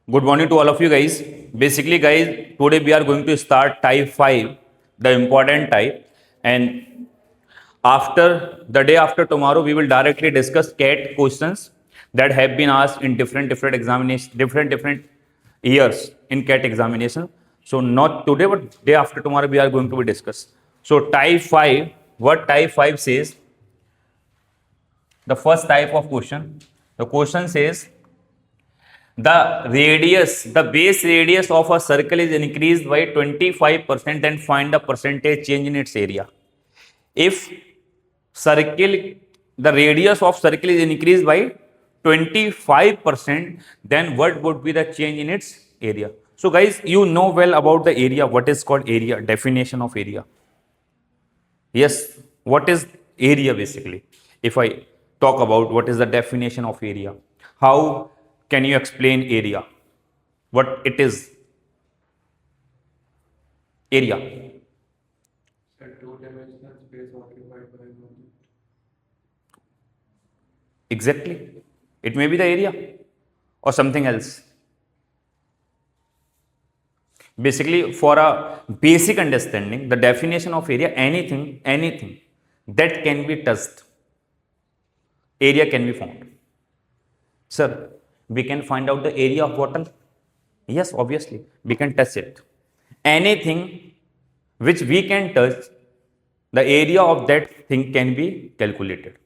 Good morning to all of you guys. Basically, guys, today we are going to start type 5, the important type. And after the day after tomorrow, we will directly discuss CAT questions that have been asked in different examinations, different years in CAT examination. So not today, but day after tomorrow, we are going to be discuss. So type 5, what type 5 says, the first type of question, the question says, the base radius of a circle is increased by 25% and find the percentage change in its area. If circle, the radius of circle is increased by 25%, then what would be the change in its area? So guys, you know well about the area, what is called area, definition of area. Yes, what is area basically? If I talk about what is the definition of area, how can you explain area? What it is? Area. A two-dimensional space occupied by an object. Exactly. It may be the area or something else. Basically, for a basic understanding, the definition of area, anything that can be touched, area can be found. Sir, we can find out the area of bottle. Yes, obviously, we can touch it. Anything which we can touch, the area of that thing can be calculated.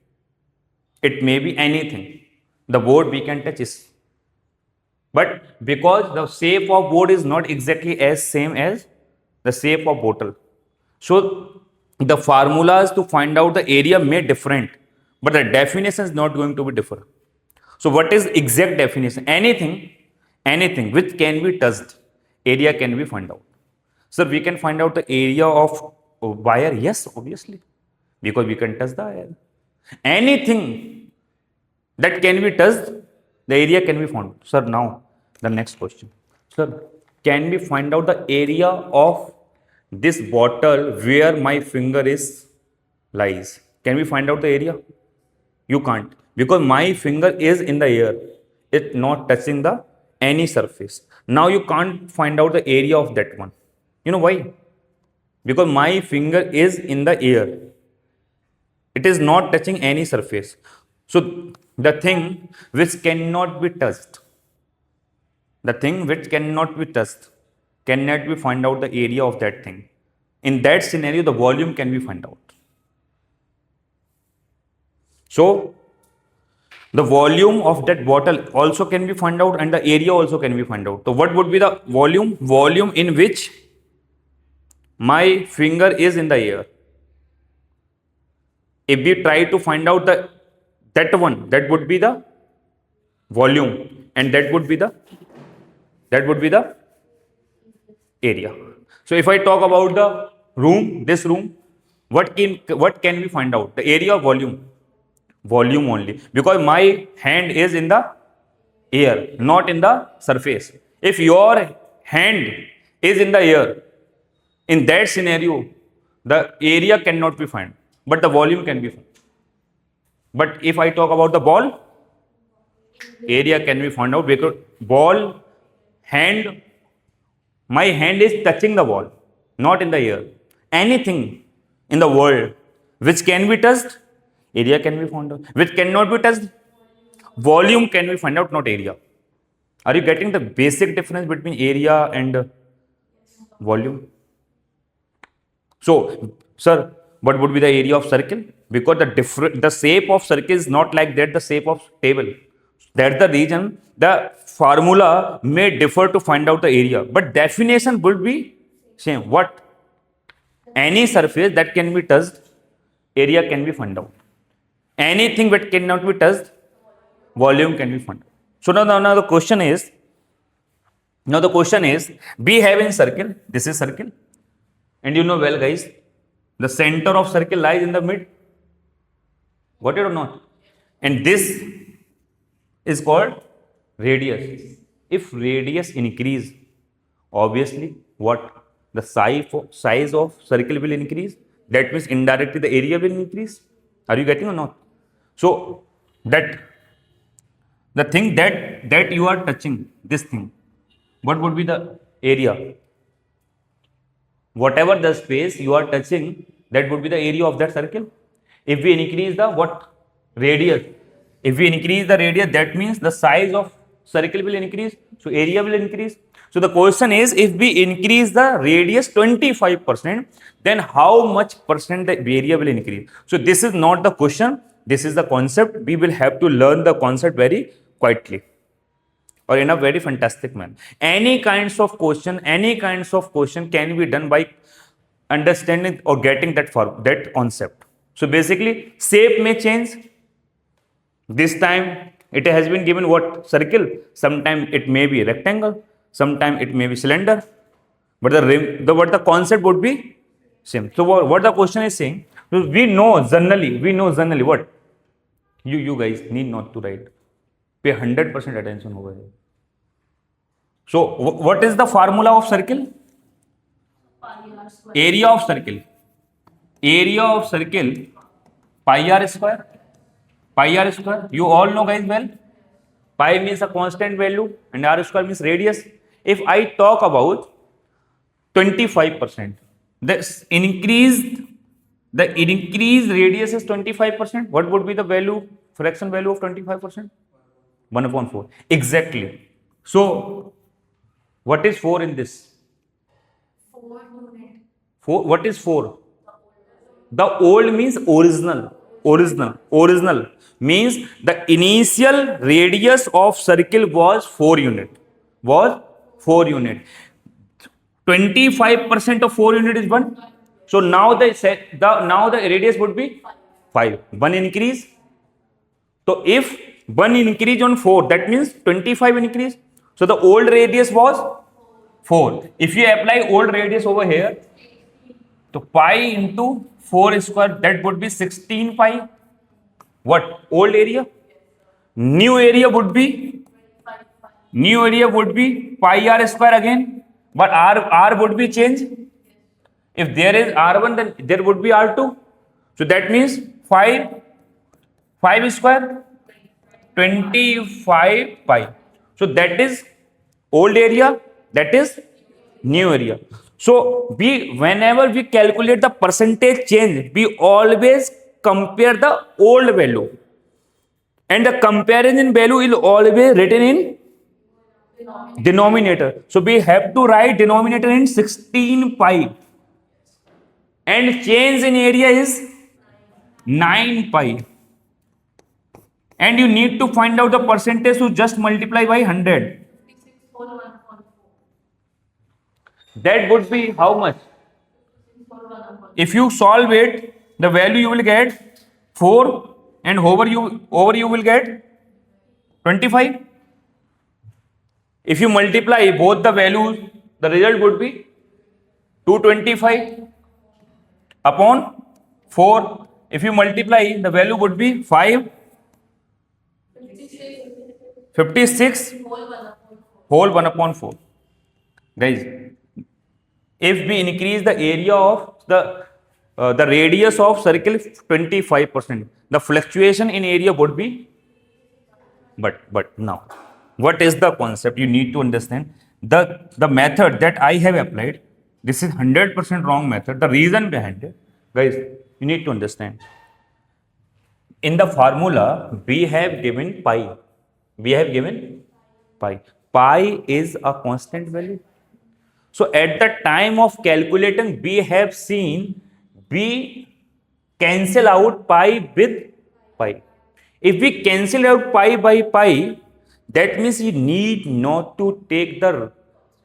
It may be anything. The board we can touch is. But because the shape of board is not exactly as same as the shape of bottle, so the formulas to find out the area may different, but the definition is not going to be different. So what is exact definition? Anything which can be touched, area can be found out. So we can find out the area of wire. Yes, obviously, because we can touch the wire. Anything that can be touched, the area can be found. Sir, now the next question. Sir, can we find out the area of this bottle where my finger is lies? Can we find out the area? You can't, because my finger is in the air. It's not touching the any surface. Now you can't find out the area of that one. You know why? Because my finger is in the air. It is not touching any surface. So the thing which cannot be touched, cannot be find out the area of that thing. In that scenario, the volume can be find out. So the volume of that bottle also can be find out, and the area also can be find out. So what would be the volume? Volume in which my finger is in the air. If we try to find out that one, that would be the volume, and that would be the area. So if I talk about the room, this room, what can we find out? The area of volume. Volume only, because my hand is in the air, not in the surface. If your hand is in the air, in that scenario, the area cannot be found, but the volume can be found. But if I talk about the ball, area can be found out because ball, hand, my hand is touching the ball, not in the air. Anything in the world which can be touched, area can be found out. Which cannot be touched, volume can be found out, not area. Are you getting the basic difference between area and volume? So, sir, what would be the area of circle? Because the shape of circle is not like that, the shape of table. That's the reason the formula may differ to find out the area, but definition would be same. What? Any surface that can be touched, area can be found out. Anything that cannot be touched, volume can be found out. So now the question is, we have in circle, this is circle, and you know well guys, the center of circle lies in the mid. Got it or not? And this is called radius. If radius increase, obviously what? The size of circle will increase. That means indirectly the area will increase. Are you getting or not? So that the thing that you are touching, this thing, what would be the area? Whatever the space you are touching, that would be the area of that circle. If we increase the what? Radius. If we increase the radius, that means the size of circle will increase, so area will increase. So the question is, if we increase the radius 25%, then how much percent the area will increase? So this is not the question, this is the concept. We will have to learn the concept very quietly or in a very fantastic manner. Any kinds of question can be done by understanding or getting that concept. So basically, shape may change. This time it has been given what? Circle. Sometime it may be rectangle, sometime it may be cylinder, but what the concept would be same. So what the question is saying, we know generally what? You guys need not to write. Pay 100% attention over here. So what is the formula of circle? Area of circle. Area of circle, pi r square. Pi r square. You all know, guys, well. Pi means a constant value and r square means radius. If I talk about 25%, the increased radius is 25%. What would be the value, fraction value of 25%? 1/4. Exactly. So what is 4 in this? 4 unit. 4. What is 4? The old means original. Original means the initial radius of circle was 4 unit. 25% of 4 unit is 1. So now the radius would be 5. 1 increase. So if 1 increase on 4, that means 25 increase. So the old radius was 4. If you apply old radius over here, so pi into 4 square, that would be 16 pi. What? Old area. New area would be pi r square again, but r would be changed. If there is r1, then there would be r2. So that means 5 square, 25 pi. So that is old area, that is new area. So whenever we calculate the percentage change, we always compare the old value, and the comparison value is always written in denominator. So we have to write denominator in 16 pi, and change in area is 9 pi, and you need to find out the percentage, so just multiply by 100. That would be how much? If you solve it, the value you will get 4, and over you will get 25. If you multiply both the values, the result would be 225 upon 4. If you multiply, the value would be 56 whole 1/4. Guys, if we increase the area of the radius of circle 25%, the fluctuation in area would be, but now what is the concept? You need to understand the method that I have applied. This is 100% wrong method. The reason behind it, guys, you need to understand. In the formula, we have given pi. Pi is a constant value. So at the time of calculating, we have seen we cancel out pi with pi. If we cancel out pi by pi, that means you need not to take the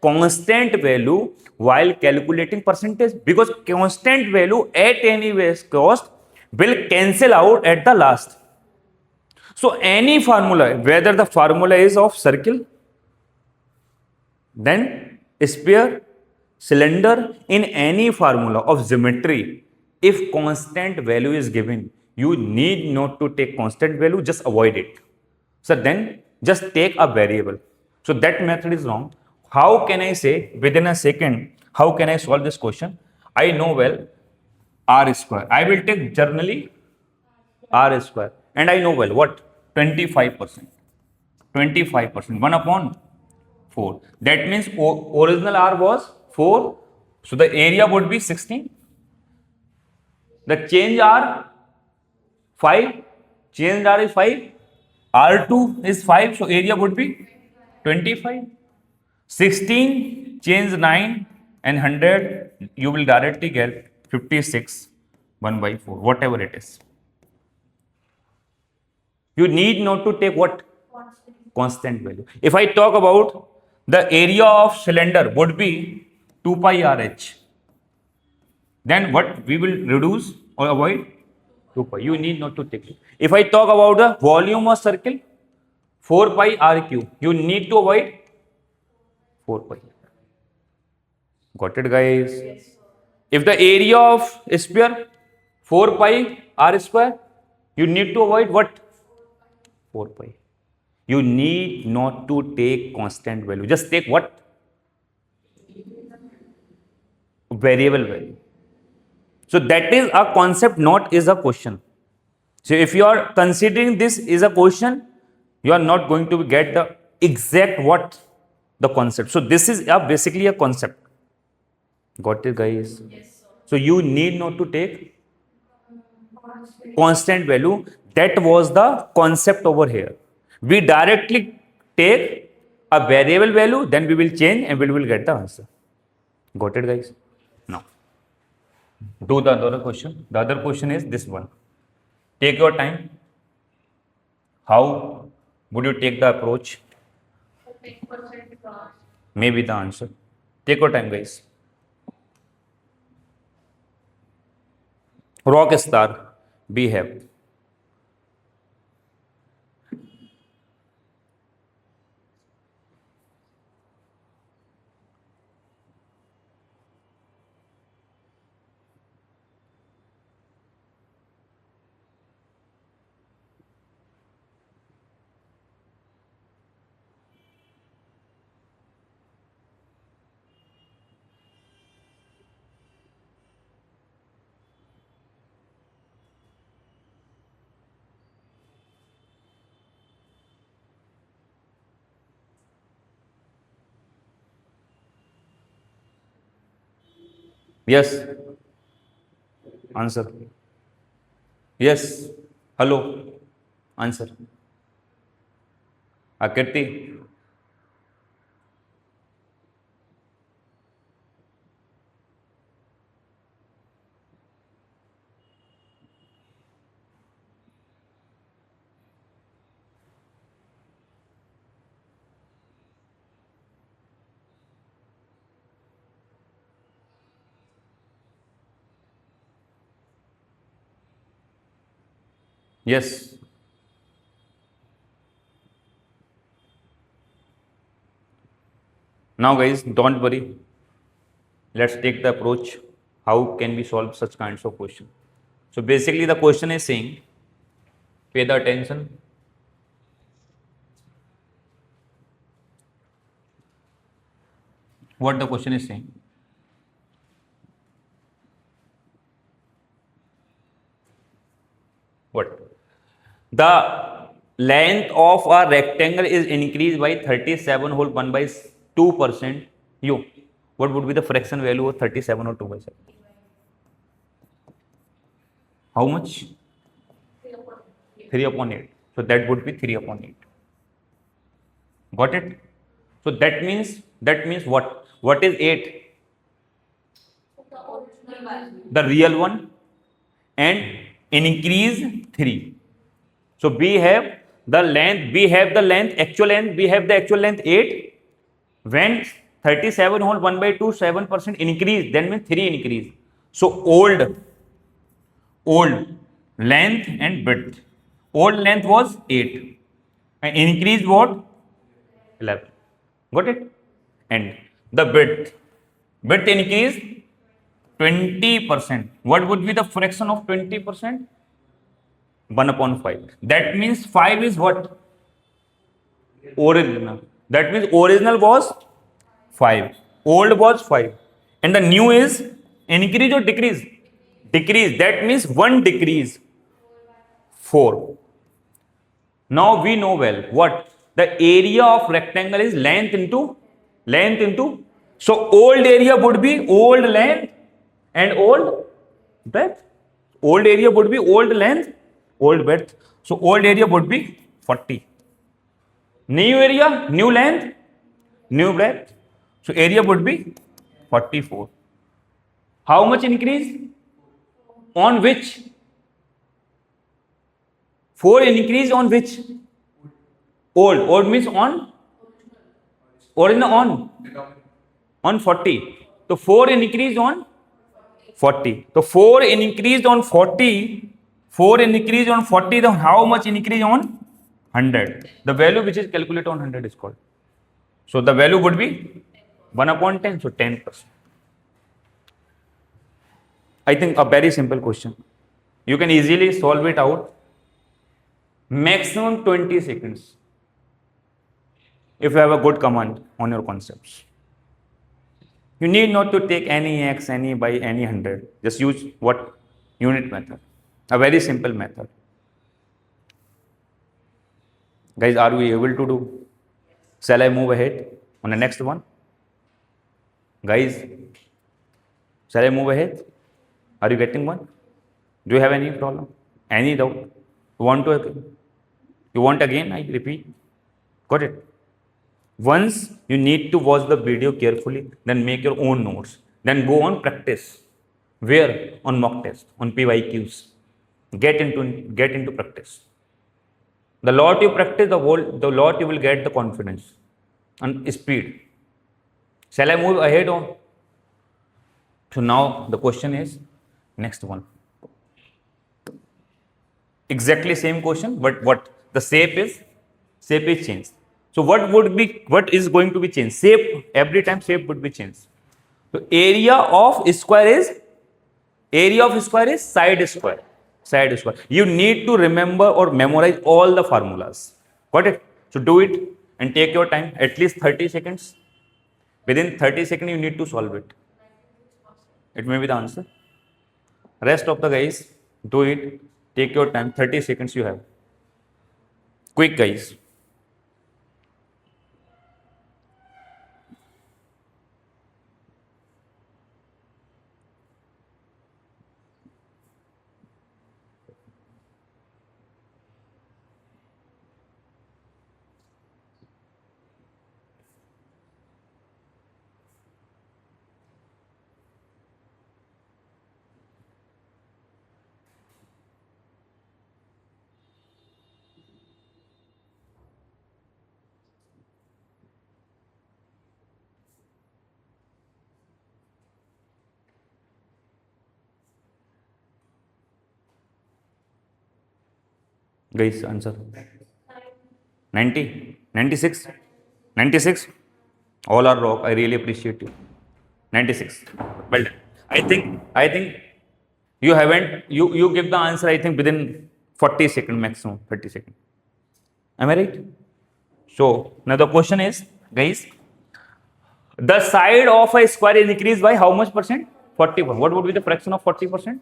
constant value while calculating percentage, because constant value at any cost will cancel out at the last. So any formula, whether the formula is of circle, then sphere, cylinder, in any formula of geometry, if constant value is given, you need not to take constant value, just avoid it. So then just take a variable. So that method is wrong. How can I say within a second, how can I solve this question? I know well r square. I will take generally r square, and I know well what? 25%. 1/4. 4. That means original R was 4. So the area would be 16. The change R 5. Change R is 5. R2 is 5. So area would be 25. 16 change 9 and 100. You will directly get 56 1 by 4. Whatever it is. You need not to take what? Constant value. If I talk about the area of cylinder would be 2 pi RH. Then what we will reduce or avoid? 2 pi. You need not to take it. If I talk about the volume of circle, 4 pi RQ. You need to avoid 4 pi. Got it, guys? If the area of sphere 4 pi R square, you need to avoid what? 4 pi. You need not to take constant value. Just take what? Variable value. So that is a concept, not is a question. So if you are considering this is a question, you are not going to get the exact what? The concept. So this is basically a concept. Got it, guys? Yes, sir. So you need not to take constant value. That was the concept over here. We directly take a variable value, then we will change and we will get the answer. Got it, guys? Now, do the other question. The other question is this one. Take your time. How would you take the approach? 10% class. Maybe the answer. Take your time, guys. Rock star, behave. Yes. Answer. Yes. Hello. Answer. Akirti. Yes. Now, guys, don't worry. Let's take the approach. How can we solve such kinds of question? So basically, the question is saying, pay the attention. What the question is saying? What? The length of a rectangle is increased by 37 whole 1 by 2%. U. What would be the fraction value of 37 or 2 by 7? How much? 3 upon 8. So that would be 3 upon 8. Got it? So that means what? What is 8? The original value. The real one, and increase 3. So we have the length, actual length, we have the actual length 8. When 37 whole 1 by 2, 7% increase, then means 3 increase. So old length and width. Old length was 8 and increased what? 11. Got it? And the width increased 20%. What would be the fraction of 20%? 1 upon 5. That means 5 is what? Original. That means original was 5. Old was 5. And the new is increase or decrease? Decrease. That means 1 decrease. 4. Now we know well what? The area of rectangle is length into length into, so old area would be old length and old breadth. Old area would be old length, old breadth. So old area would be 40. New area, new length, new breadth. So area would be 44. How much increase? On which? 4 increase on which? Old. Old means on? Original on? On 40. So 4 increased on 40. So 4 increased on 40. 4 increased on 40. Then how much increase on 100? The value which is calculated on 100 is called. So the value would be 1 upon 10. So 10%. I think a very simple question. You can easily solve it out. Maximum 20 seconds. If you have a good command on your concepts. You need not to take any x, any by, any 100. Just use what? Unit method. A very simple method. Guys, are we able to do? Shall I move ahead on the next one? Guys, shall I move ahead? Are you getting one? Do you have any problem? Any doubt? You want again? I repeat. Got it? Once you need to watch the video carefully, then make your own notes. Then go on practice. Where? On mock test, on PYQs. Get into practice. The lot you practice, the lot you will get the confidence and speed. Shall I move ahead on? So now the question is, next one. Exactly same question, but what? The shape is changed. So what is going to be changed? Shape, every time shape would be changed. So area of square is side square. Side square. You need to remember or memorize all the formulas. Got it? So do it and take your time, at least 30 seconds. Within 30 seconds, you need to solve it. It may be the answer. Rest of the guys, do it. Take your time, 30 seconds you have. Quick, guys. Guys, answer. 90, 96, 96. All are wrong. I really appreciate you. 96. Well done. I think you haven't, you give the answer, I think within 40 seconds maximum, 30 seconds. Am I right? So now the question is, guys, the side of a square is increased by how much percent? 40%. What would be the fraction of 40%?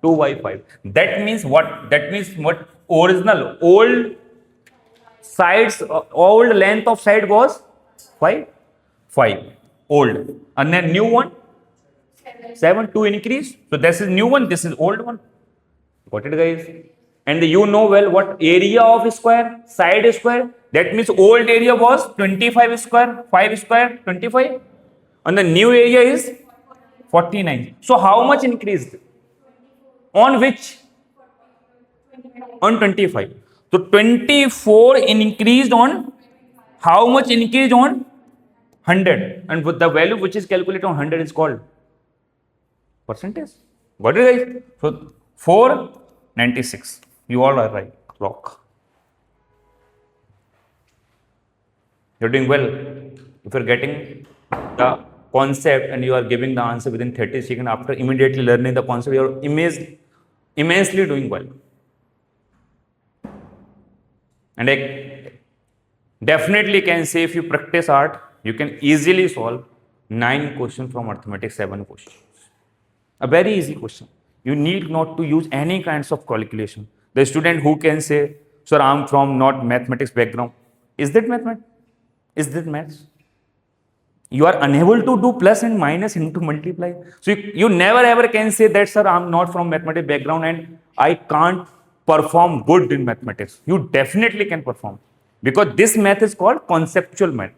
2 by 5. That means what? That means what? Original old sides, old length of side was 5 old, and then new one 7, 2 increase. So this is new one, this is old one. Got it, guys? And you know well what area of square, side square. That means old area was 25 square, 5 square 25, and the new area is 49. So how much increased? On which? On 25. So 24 increased on how much? Increased on 100, and with the value which is calculated on 100 is called percentage. Got it, guys? So 496. You all are right. Rock. You're doing well. If you're getting the concept and you are giving the answer within 30 seconds after immediately learning the concept, you're immensely doing well. And I definitely can say if you practice art, you can easily solve 9 questions from arithmetic, 7 questions. A very easy question. You need not to use any kinds of calculation. The student who can say, sir, I'm from not mathematics background. Is that mathematics? Is that maths? You are unable to do plus and minus into multiply. So you never ever can say that, sir, I'm not from mathematics background and I can't perform good in mathematics. You definitely can perform, because this math is called conceptual math,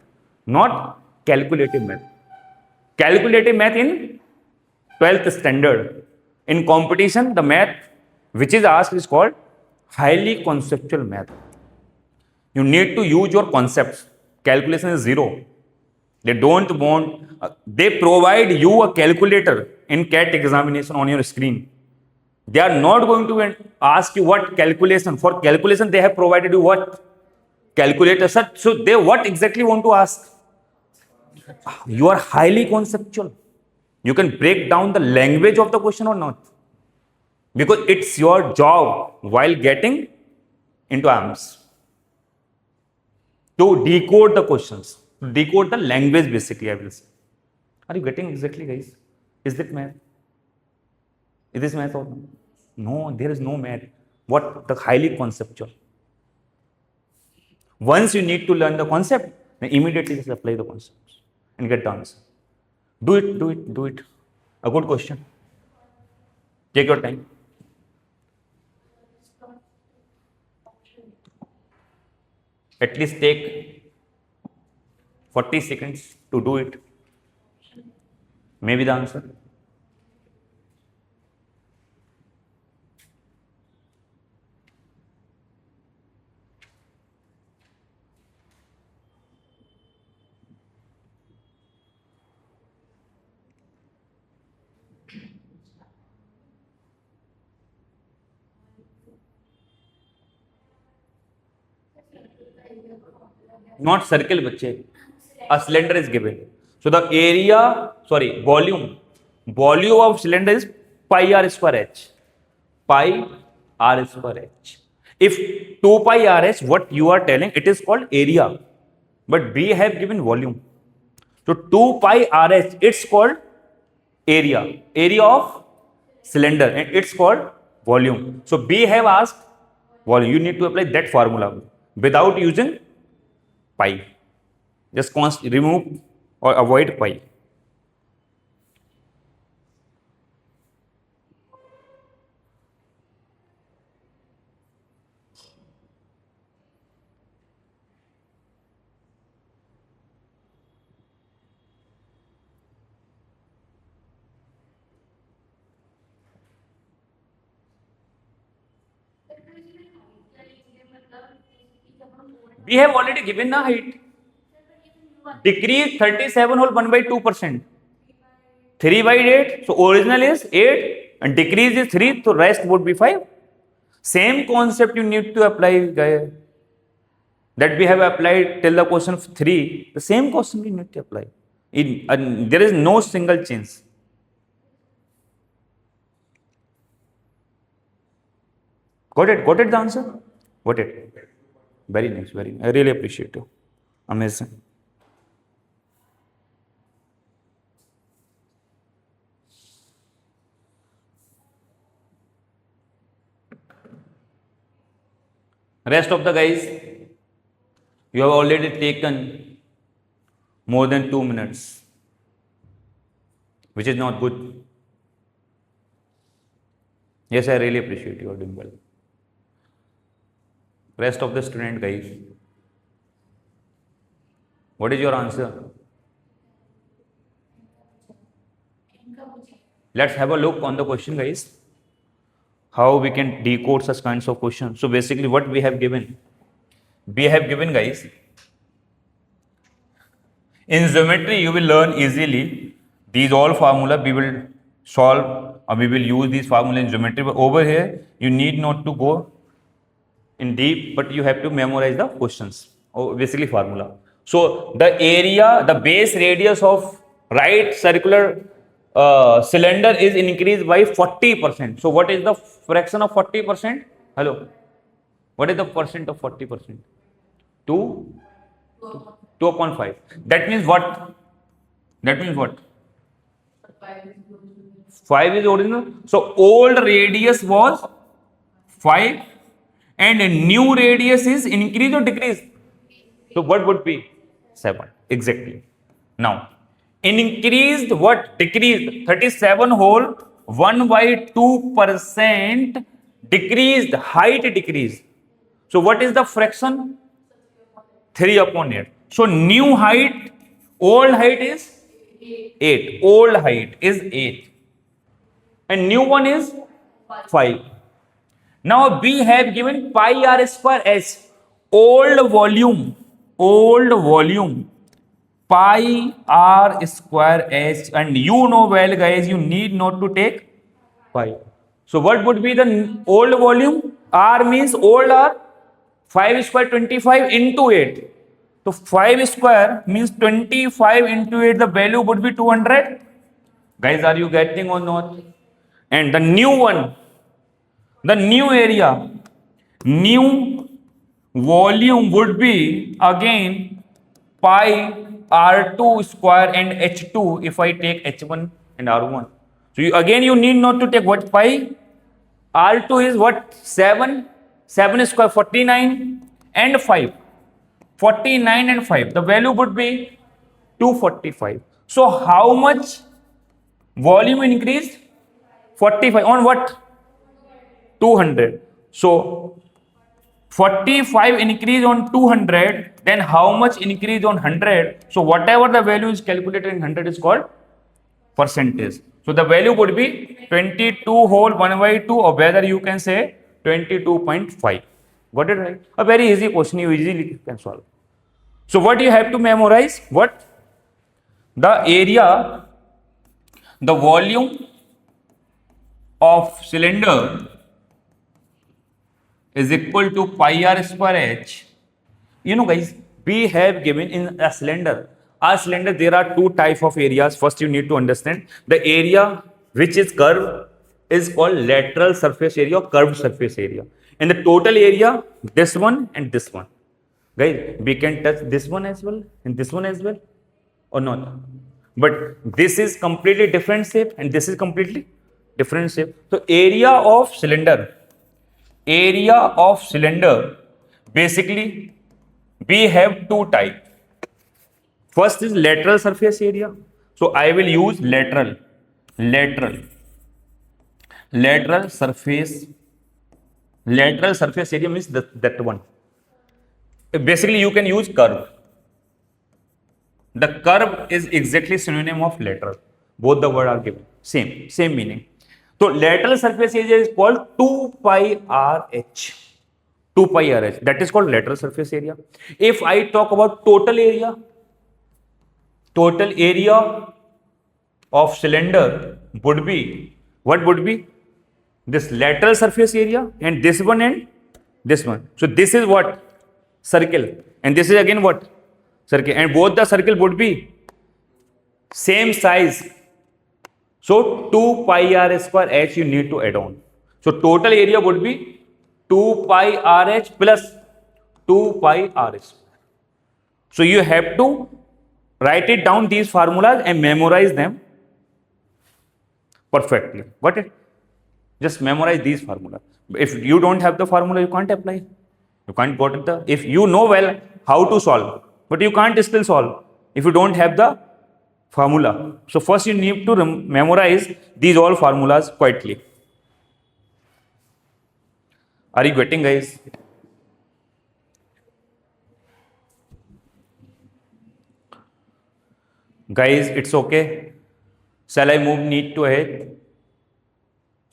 not calculative math. Calculative math in 12th standard. In competition, the math which is asked is called highly conceptual math. You need to use your concepts. Calculation is zero. They don't want, they provide you a calculator in CAT examination on your screen. They are not going to ask you what calculation. For calculation, they have provided you what? Calculator. So they what exactly want to ask? You are highly conceptual. You can break down the language of the question or not. Because it's your job while getting into AMS to decode the questions, to decode the language basically, I will say. Are you getting exactly, guys? Is that math? Is this math or no? No, there is no math. What? The highly conceptual. Once you need to learn the concept, then immediately just apply the concepts and get the answer. Do it, do it, do it. A good question. Take your time. At least take 40 seconds to do it. Maybe the answer. Not circle, bache. A cylinder is given. So the area, volume of cylinder is pi r square h. Pi r square h. If 2 pi r h, what you are telling, it is called area. But we have given volume. So 2 pi r h, it's called area. Area of cylinder, and it's called volume. So B have asked volume. You need to apply that formula without using pi. Just remove or avoid pi. We have already given the height. Decrease 37 whole 1 by 2%. 3 by 8. So original is 8 and decrease is 3. So rest would be 5. Same concept you need to apply, guys. That we have applied till the question 3. The same question we need to apply. There is no single change. Got it? Got it the answer? Got it? Very nice. Very nice. I really appreciate you. Amazing. Rest of the guys, you have already taken more than 2 minutes, which is not good. Yes, I really appreciate you are doing well. Rest of the student guys, what is your answer? Let's have a look on the question, guys. How we can decode such kinds of questions. So basically what we have given, guys, in geometry you will learn easily these all formula. We will solve or we will use these formula in geometry, but over here you need not to go in deep, but you have to memorize the questions or basically formula. So the area, the base radius of right circular cylinder is increased by 40%. So what is the fraction of 40%? Hello. What is the percent of 40%? 2.5. That means what? 5 is original. So old radius was 5 and a new radius is increase or decrease? So what would be? 7. Exactly. Now increased what? Decreased. 37 whole 1 by 2% decreased. Height decreased. So what is the fraction? 3 upon 8. So new height, old height is 8. Old height is 8. And new one is 5. Now we have given pi r square h. Old volume, pi r square h, and you know well guys, you need not to take pi. So what would be the old volume? R means old r, 5 square 25 into 8. So 5 square means 25 into 8, the value would be 200. Guys, are you getting or not? And the new one, the new area, new volume would be again pi r2 square and h2 if I take h1 and r1. So again you need not to take what? Pi r2 is what? 7 square 49 and 5. 49 and 5. The value would be 245. So how much volume increased? 45 on what? 200. So 45 increase on 200, then how much increase on 100? So whatever the value is calculated in 100 is called percentage. So the value would be 22 whole 1 by 2, or whether you can say 22.5. Got it right? A very easy question, you easily can solve. So what you have to memorize? What? The area, the volume of cylinder is equal to pi r square h. You know guys, we have given in a cylinder there are two types of areas. First you need to understand the area which is curved is called lateral surface area or curved surface area, and the total area, this one and this one. Guys, we can touch this one as well and this one as well or not, but this is completely different shape and this is completely different shape. So area of cylinder, basically we have two types. First is lateral surface area. So I will use lateral surface area means that one. Basically you can use curve. The curve is exactly synonym of lateral. Both the word are given same meaning. So lateral surface area is called 2 pi RH. 2 pi RH. That is called lateral surface area. If I talk about total area of cylinder would be, what would be? This lateral surface area and this one and this one. So this is what? Circle. And this is again what? Circle. And both the circle would be same size. So 2 pi r square h you need to add on. So total area would be 2 pi RH plus 2 pi r square. So you have to write it down these formulas and memorize them perfectly. Got it? Just memorize these formulas. If you don't have the formula, you can't apply. You can't go to the, if you know well how to solve, but you can't still solve if you don't have the formula. So first you need to memorize these all formulas quietly. Are you getting, guys? Guys, it's okay. Shall I move need to ahead?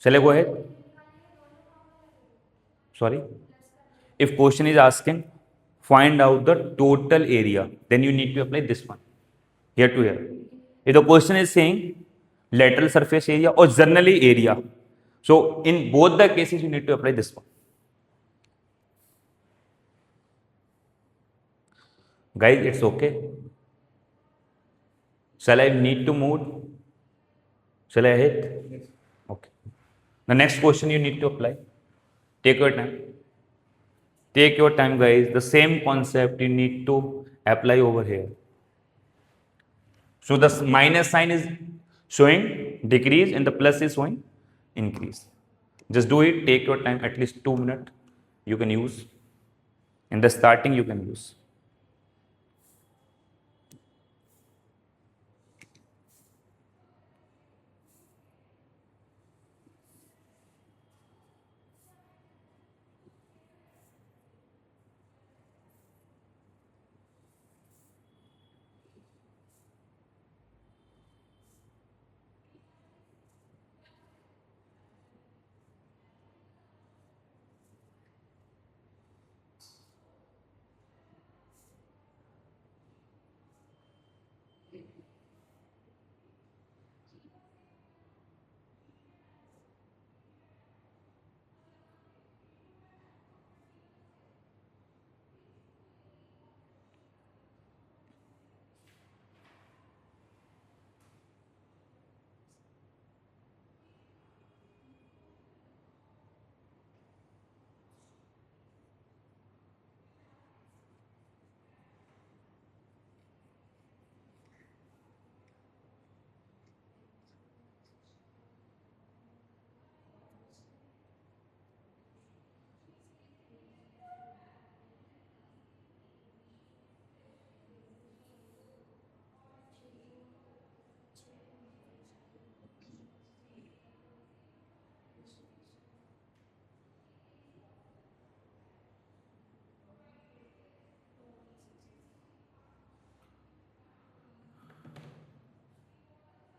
Shall I go ahead? Sorry. If question is asking, find out the total area, then you need to apply this one. Here to here. If the question is saying lateral surface area or generally area, so in both the cases you need to apply this one. Guys, it's okay. Shall I need to move? Shall I hit? Okay. The next question you need to apply. Take your time. Take your time, guys. The same concept you need to apply over here. So the minus sign is showing decrease and the plus is showing increase. Just do it. Take your time, at least 2 minutes you can use. In the starting you can use.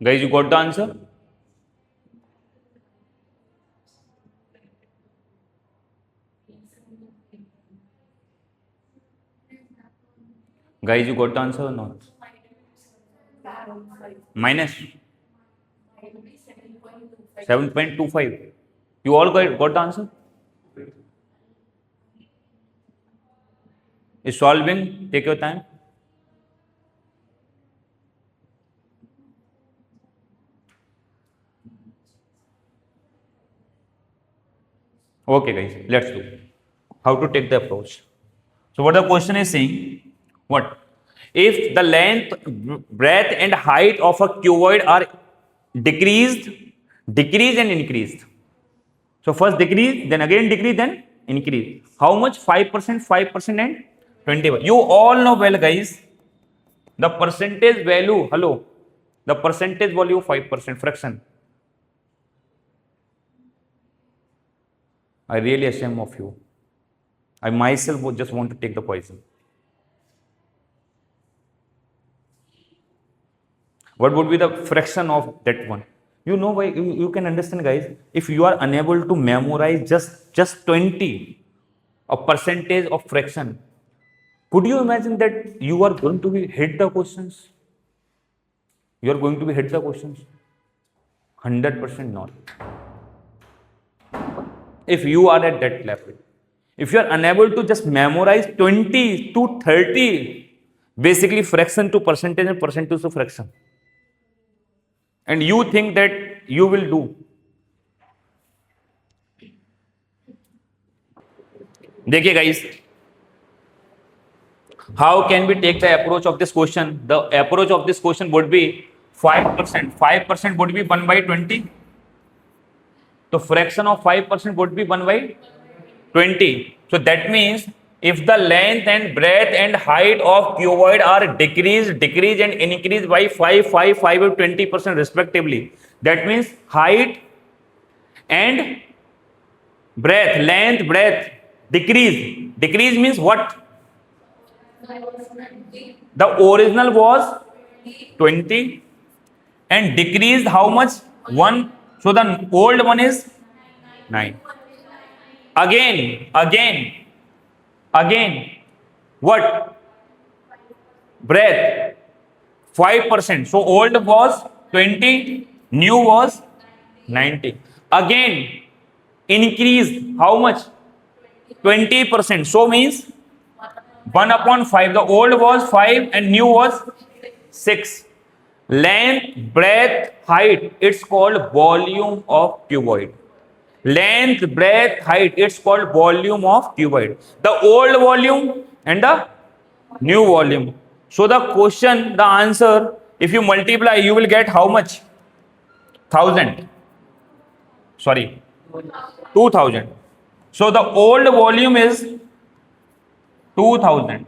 Guys, you got the answer? Guys, you got the answer or not? Minus 7.25. You all got the answer? Is solving, take your time. Okay, guys, let's do how to take the approach. So, what the question is saying, what? If the length, breadth, and height of a cuboid are decreased and increased. So, first decrease, then again decrease, then increase. How much? 5%, 5%, and 21. You all know well, guys, the percentage value, hello, the percentage value 5% fraction. I really ashamed of you. I myself would just want to take the poison. What would be the fraction of that one? You know why? You can understand, guys. If you are unable to memorize just 20, a percentage of fraction, could you imagine that you are going to be hit the questions? You are going to be hit the questions? 100% not. If you are at that level, if you are unable to just memorize 20 to 30, basically fraction to percentage and percentage to fraction, and you think that you will do. देखिए guys, how can we take the approach of this question? The approach of this question would be 5%. 5% would be 1 by 20. So fraction of 5% would be 1 by 20. So that means if the length and breadth and height of cuboid are decreased and increased by 5, 5, 5 and 20% respectively, that means height and breadth, length, breadth decrease. Decrease means what? The original was 20 and decreased how much? 1. So the old one is 9. Again, what? Breadth 5%. So old was 20, new was 90. Again, increased how much? 20%. So means 1 upon 5. The old was 5 and new was 6. Length, breadth, height, it's called volume of cuboid. Length, breadth, height, it's called volume of cuboid. The old volume and the new volume. So the question, the answer, if you multiply, you will get how much? 1000. Sorry, 2000. So the old volume is 2000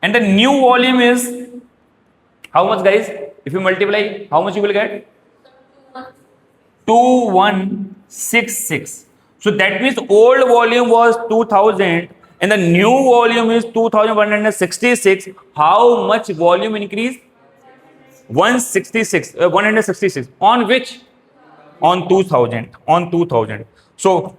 and the new volume is how much, guys? If you multiply, how much you will get? 2166. So that means old volume was 2000 and the new volume is 2166. How much volume increase? 166. On which? On 2000. So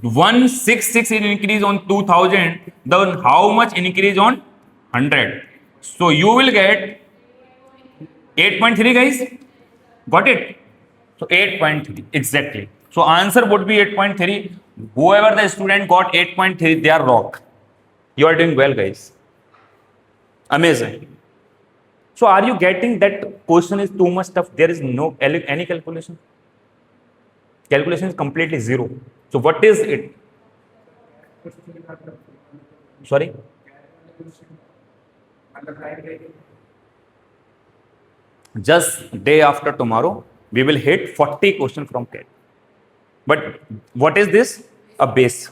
166 increase on 2000, then how much increase on 100? So you will get 8.3, guys. Got it? So 8.3 exactly. So answer would be 8.3. Whoever the student got 8.3, they are rock. You are doing well, guys. Amazing. So are you getting that question is too much tough? There is no any calculation. Calculation is completely zero. So what is it? Sorry? Just day after tomorrow, we will hit 40 questions from CAT. But what is this? A base.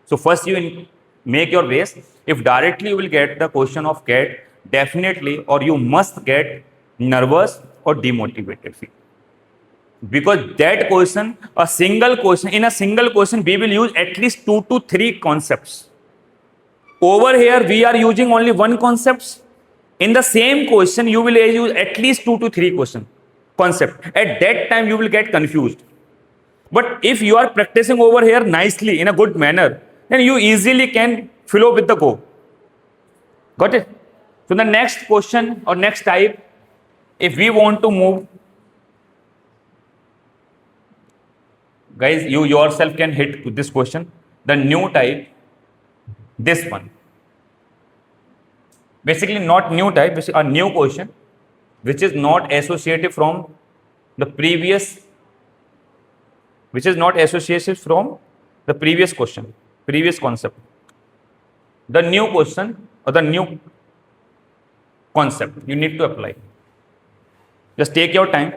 So first you make your base. If directly you will get the question of CAT, definitely or you must get nervous or demotivated. Because that question, in a single question, we will use at least 2 to 3 concepts. Over here, we are using only one concept. In the same question, you will use at least 2 to 3 questions. concept. At that time, you will get confused. But if you are practicing over here nicely in a good manner, then you easily can flow with the go. Got it? So the next question or next type, if we want to move, guys, you yourself can hit this question. The new type, this one. Basically, not new type, a new question, which is not associated from the previous, which is not associated from the previous question, previous concept. The new question or the new concept you need to apply. Just take your time.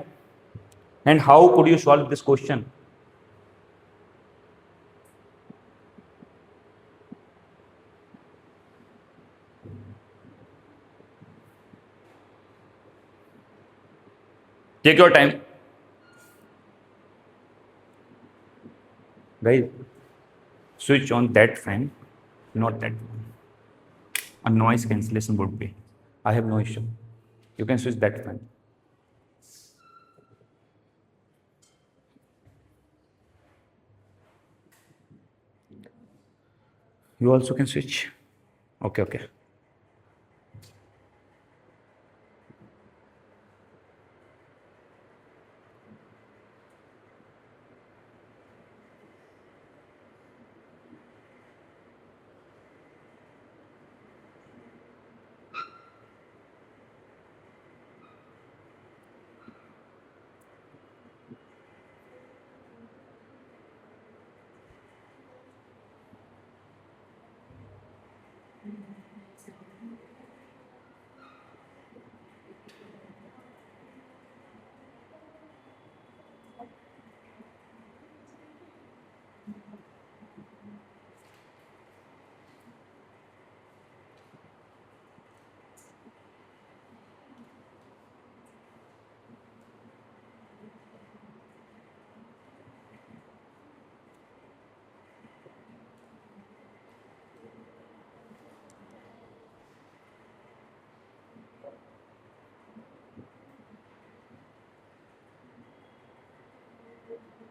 And how could you solve this question? Take your time. Guys, switch on that fan, not that one. A noise cancellation would be. I have no issue. You can switch that fan. You also can switch. Okay, okay.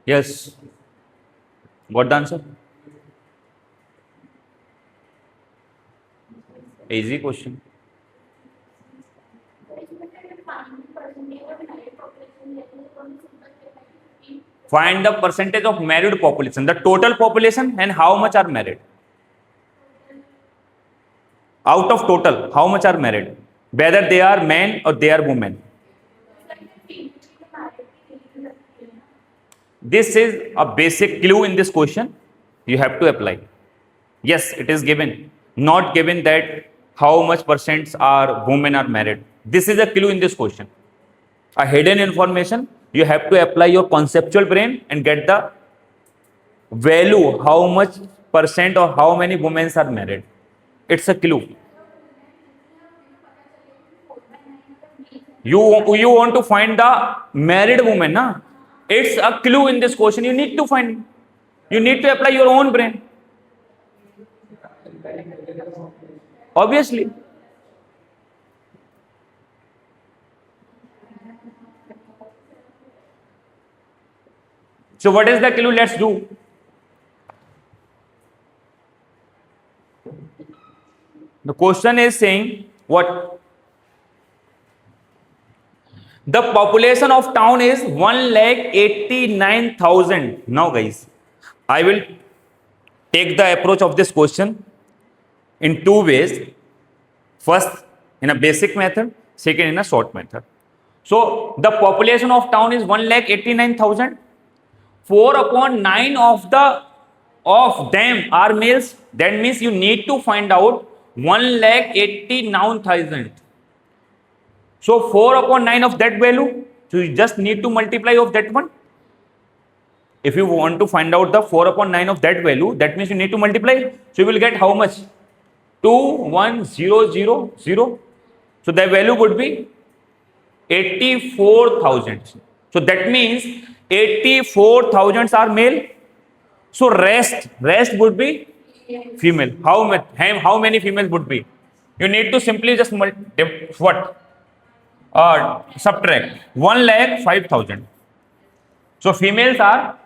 Yes. Got the answer? Easy question. Find the percentage of married population, the total population, and how much are married. Out of total, how much are married? Whether they are men or they are women. This is a basic clue in this question. You have to apply. Yes, it is given. Not given that how much percent are women are married. This is a clue in this question. A hidden information. You have to apply your conceptual brain and get the value, how much percent or how many women are married. It's a clue. You want to find the married woman, na? It's a clue in this question. You need to find. You need to apply your own brain. Obviously. So what is the clue? Let's do. The question is saying what? The population of town is 1,89,000. Now guys, I will take the approach of this question in two ways. First, in a basic method. Second, in a short method. So, the population of town is 1,89,000. 4/9 of them are males. That means you need to find out 1,89,000. So 4/9 of that value. So you just need to multiply of that one. If you want to find out the 4/9 of that value, that means you need to multiply. So you will get how much? 2,1,000. So the value would be 84,000. So that means 84,000 are male. So rest would be female. How many females would be? You need to simply just what? subtract 1,05,000. So females are,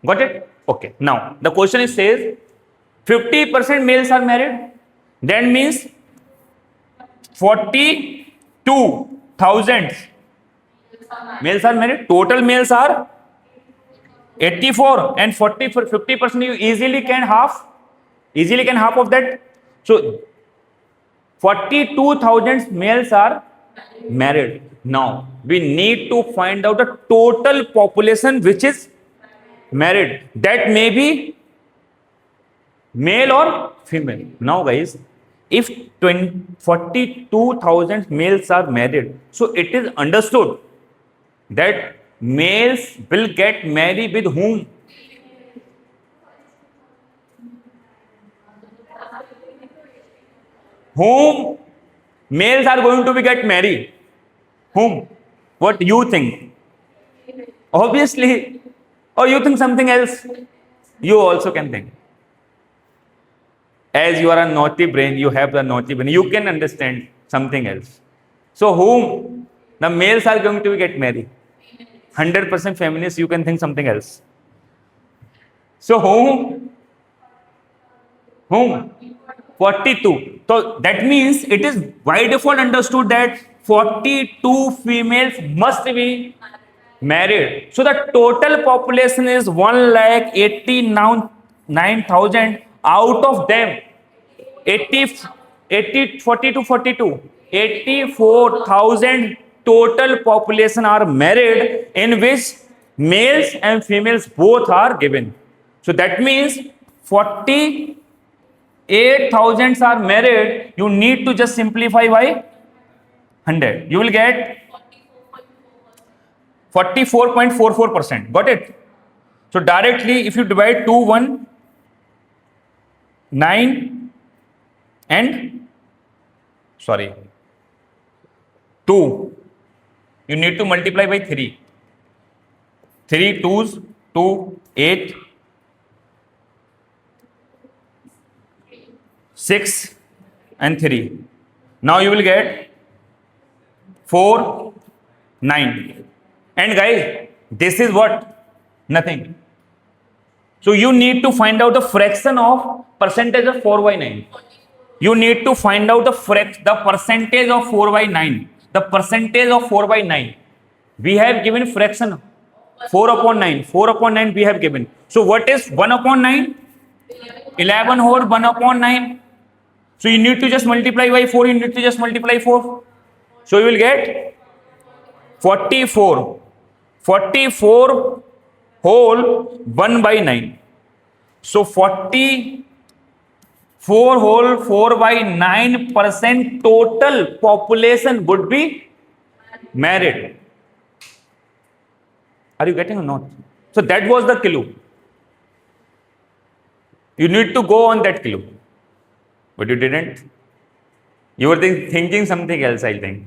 got it? Okay. Now the question is says 50% males are married. That means 42,000 males are married. Total males are 84, and 40 for 50% you easily can half of that. So 42,000 males are married. Now we need to find out the total population which is married. That may be male or female. Now guys, if 42,000 males are married, so it is understood that males will get married with whom? Whom males are going to be get married? Whom? What you think? Obviously, or you think something else? You also can think. As you are a naughty brain, you have the naughty brain, you can understand something else. So whom the males are going to get married? 100% feminist, you can think something else. So whom? 42. So that means it is by default understood that 42 females must be married. So the total population is 1,89,000. Out of them 84,000 total population are married, in which males and females both are given. So that means 48,000 are married. You need to just simplify by 100. You will get 44.44%. Got it? So directly, if you divide 2, 1, 9 and 2, you need to multiply by 3. 3 2s, 2, 8, 6 and 3. Now you will get 4, 9. And guys, this is what? Nothing. So you need to find out the fraction of percentage of 4 by 9. You need to find out the percentage of 4 by 9. The percentage of 4 by 9. We have given fraction 4 upon 9. 4 upon 9 we have given. So what is 1 upon 9? 11 whole 1 upon 9. So you need to just multiply by 4. You need to just multiply 4. So you will get 44. 44 whole 1 by 9. So 44 whole 4 by 9% total population would be married. Are you getting or not? So that was the clue. You need to go on that clue. But you didn't. You were thinking something else, I think.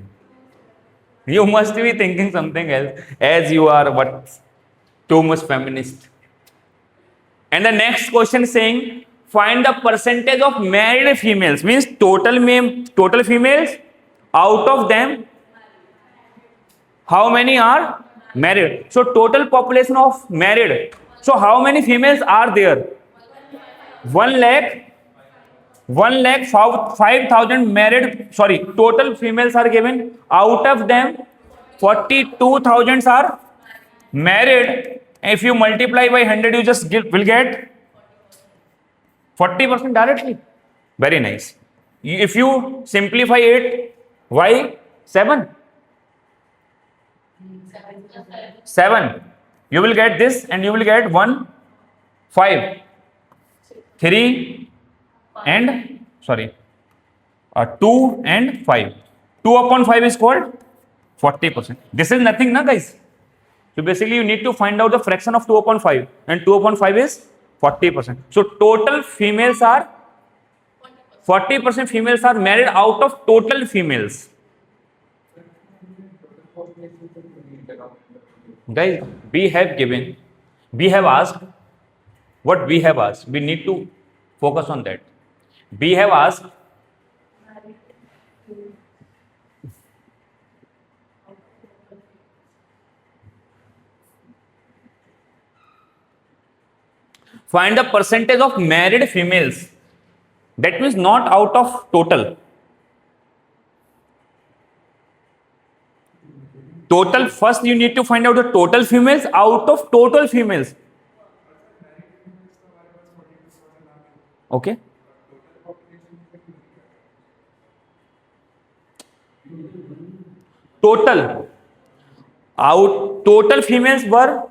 You must be thinking something else, as you are too much feminist. And the next question is saying, find the percentage of married females, means total females. Out of them, how many are married? So total population of married. So how many females are there? 1,05,000 married, total females are given. Out of them, 42,000 are married. If you multiply by 100, you just will get 40% directly. Very nice. If you simplify it, why 7? 7. You will get this, and you will get 1, 5, 3 and 2 and 5. 2 upon 5 is called 40%. This is nothing, na guys. So basically you need to find out the fraction of 2 upon 5, and 2 upon 5 is 40%. So total females are 40% females are married out of total females. Guys, we have asked what we have asked. We need to focus on that. We have asked Find the percentage of married females. That means not out of total. Total, first you need to find out the total females out of total females. Okay. Total. Total females were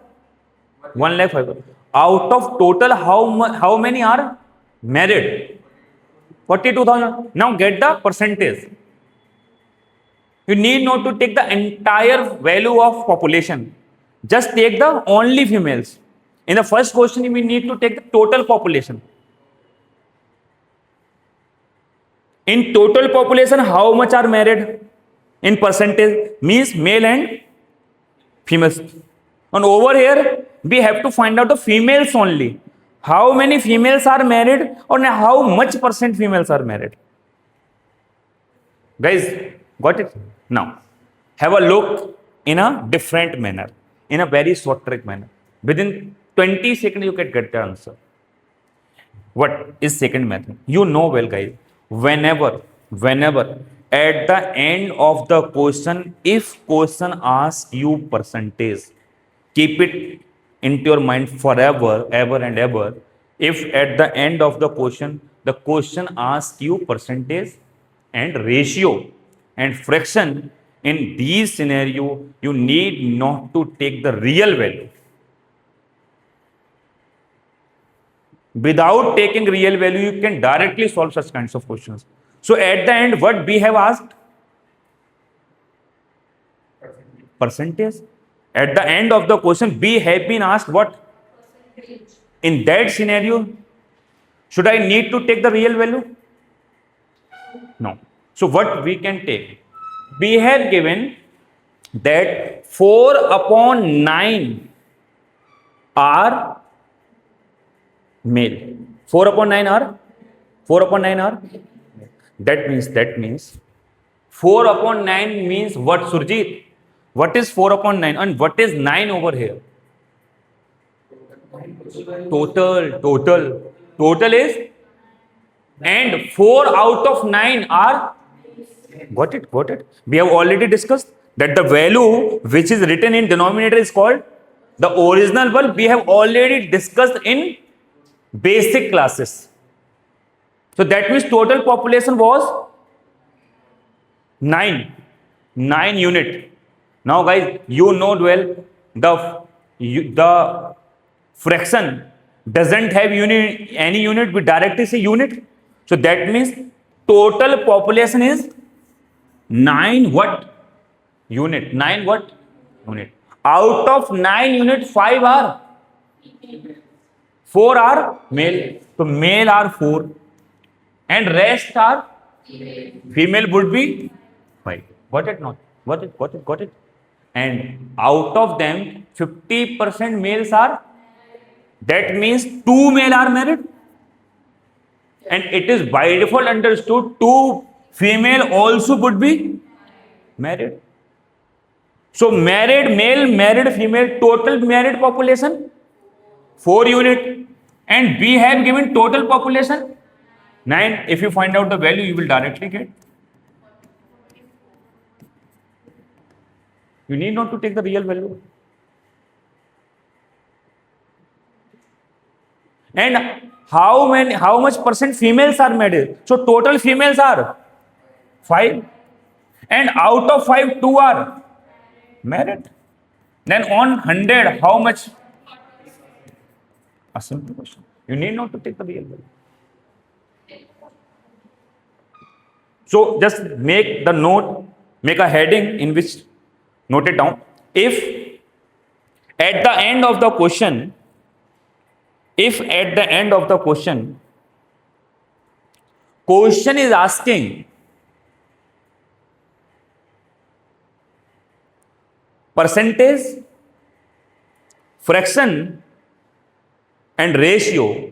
1 lakh 5. Out of total, how many are married? 42,000. Now get the percentage. You need not to take the entire value of population. Just take the only females. In the first question, we need to take the total population. In total population, how much are married? In percentage means male and females. And over here, we have to find out the females only. How many females are married or how much percent females are married? Guys, got it? Now, have a look in a different manner, in a very short trick manner. Within 20 seconds, you can get the answer. What is second method? You know well, guys. Whenever at the end of the question, if question asks you percentage, keep it into your mind forever, ever and ever. If at the end of the question asks you percentage and ratio and fraction, in these scenario, you need not to take the real value. Without taking real value, you can directly solve such kinds of questions. So at the end, what we have asked? Percentage. At the end of the question, we have been asked what? Percentage. In that scenario, should I need to take the real value? No. So what we can take? We have given that 4 upon 9 are male. 4 upon 9 are? That means 4 upon 9 means what, Surjit? What is 4 upon 9 and what is 9 over here? Total is, and 4 out of 9 are, got it. We have already discussed that the value which is written in denominator is called the original one. We have already discussed in basic classes. So that means total population was 9 unit. Now guys, you know well the fraction doesn't have any unit, we directly say unit. So that means total population is 9 what? Unit. 9 what? Unit. Out of 9 unit, 5 are? 4 are male. So male are 4 and rest are? Female would be 5. Got it? Not? Got it? And out of them, 50% males are? That means 2 male are married. And it is by default understood 2 female also would be married. So married male, married female, total married population 4 unit, and we have given total population 9. If you find out the value, you will directly get. You need not to take the real value. And how much percent females are married? So total females are 5, and out of 5, 2 are married. Then on 100, how much? A simple question. You need not to take the real value. So just make the note, make a heading in which note it down. If at the end of the question, question is asking percentage, fraction and ratio,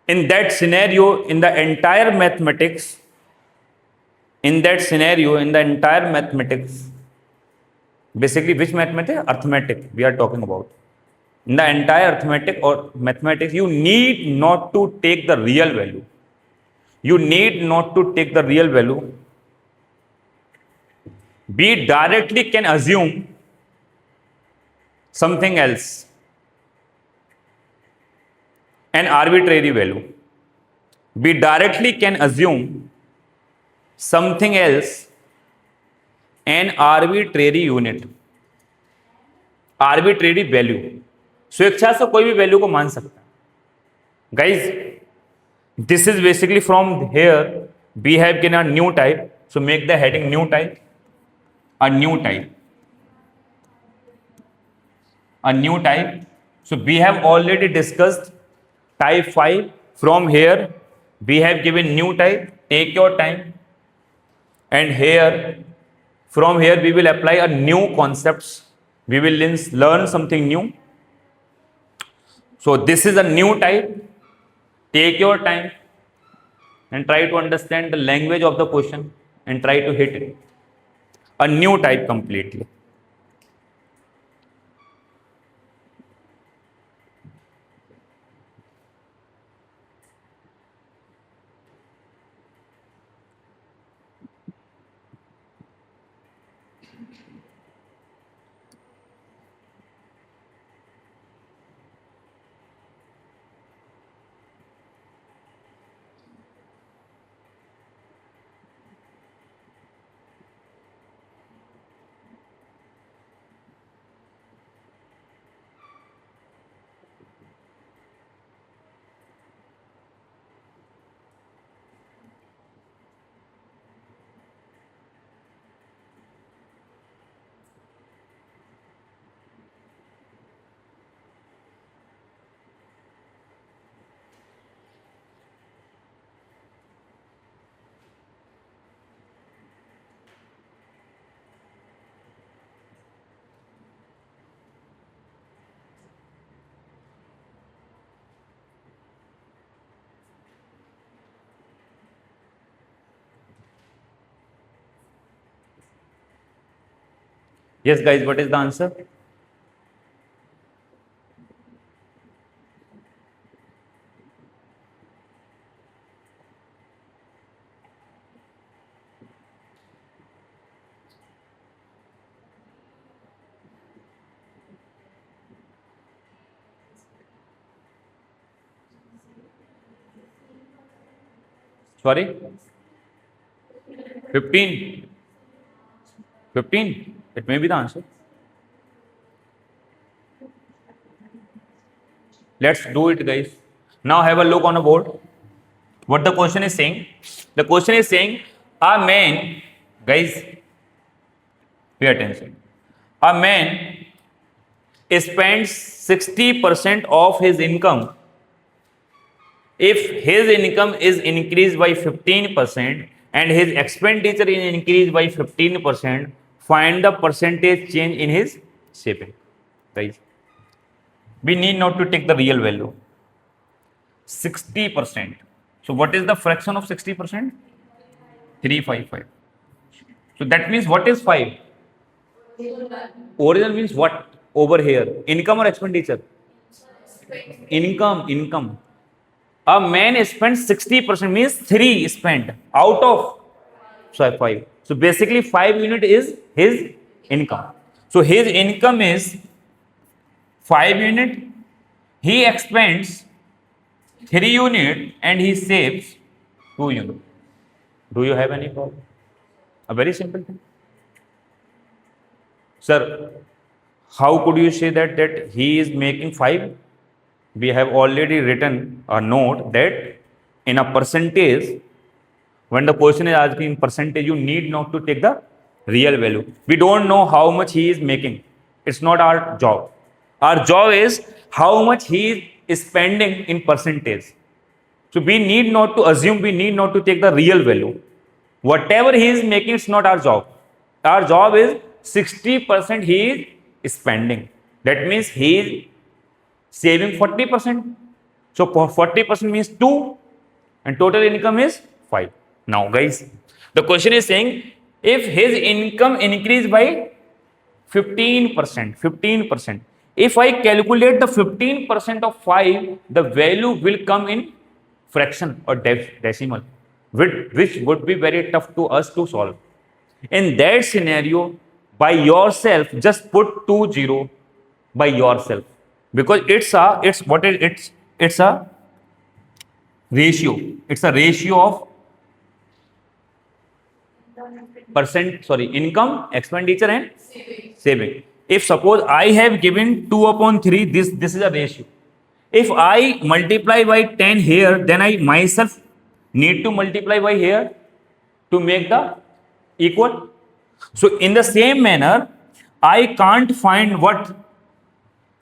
in that scenario, in the entire mathematics, In that scenario, in the entire mathematics, basically which mathematics? Arithmetic we are talking about. In the entire arithmetic or mathematics, you need not to take the real value. You need not to take the real value. We directly can assume something else, an arbitrary value. We directly can assume something else, an arbitrary unit, arbitrary value. स्वेच्छा से कोई भी value को मान सकता है. Guys, this is basically from here we have given a new type. So make the heading new type, a new type, a new type. So we have already discussed type 5. From here we have given new type. Take your time, and here from here we will apply a new concepts. We will learn something new. So this is a new type. Take your time and try to understand the language of the question and try to hit it. A new type completely. Yes, guys, what is the answer? Sorry? 15? 15? It may be the answer. Let's do it, guys. Now have a look on a board. What the question is saying? The question is saying, a man, guys, pay attention. A man spends 60% of his income. If his income is increased by 15% and his expenditure is increased by 15%, find the percentage change in his saving. Guys, we need not to take the real value. 60%. So what is the fraction of 60%? 355. So that means what is 5? Original means what over here? Income or expenditure? Income. A man spends 60% means 3 spent out of 5. So basically 5 unit is his income. So his income is 5 unit. He expends 3 unit and he saves 2 unit. Do you have any problem? A very simple thing. Sir, how could you say that he is making 5? We have already written a note that in a percentage, when the question is asking in percentage, you need not to take the real value. We don't know how much he is making. It's not our job. Our job is how much he is spending in percentage. So we need not to assume, we need not to take the real value. Whatever he is making, it's not our job. Our job is 60% he is spending. That means he is saving 40%. So 40% means 2 and total income is 5. Now guys, The question is saying if his income increased by 15%, 15%. If I calculate the 15% of 5, the value will come in fraction or decimal, which would be very tough to us to solve. In that scenario, by yourself, just put 20 by yourself, because it's a ratio. It's a ratio of percent, sorry, income, expenditure and saving. If suppose I have given 2 upon 3, this is a ratio. If I multiply by 10 here, then I myself need to multiply by here to make the equal. So in the same manner, I can't find what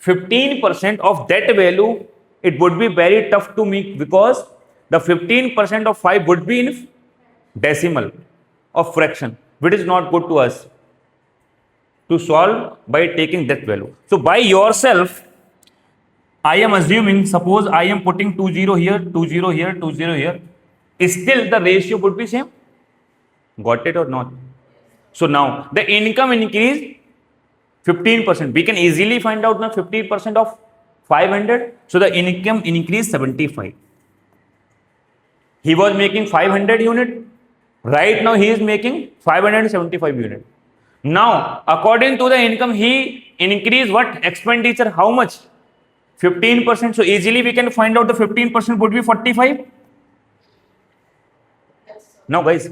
15% of that value. It would be very tough to make, because the 15% of 5 would be in decimal of fraction, which is not good to us to solve by taking that value. So by yourself, I am assuming, suppose I am putting 20 here, 20 here, 20 here, still the ratio would be same. Got it or not? So now the income increase 15%. We can easily find out now 15% of 500. So the income increase 75. He was making 500 unit. Right now he is making 575 unit. Now according to the income, he increased what expenditure? How much? 15%. So easily we can find out the 15% would be 45. Now guys,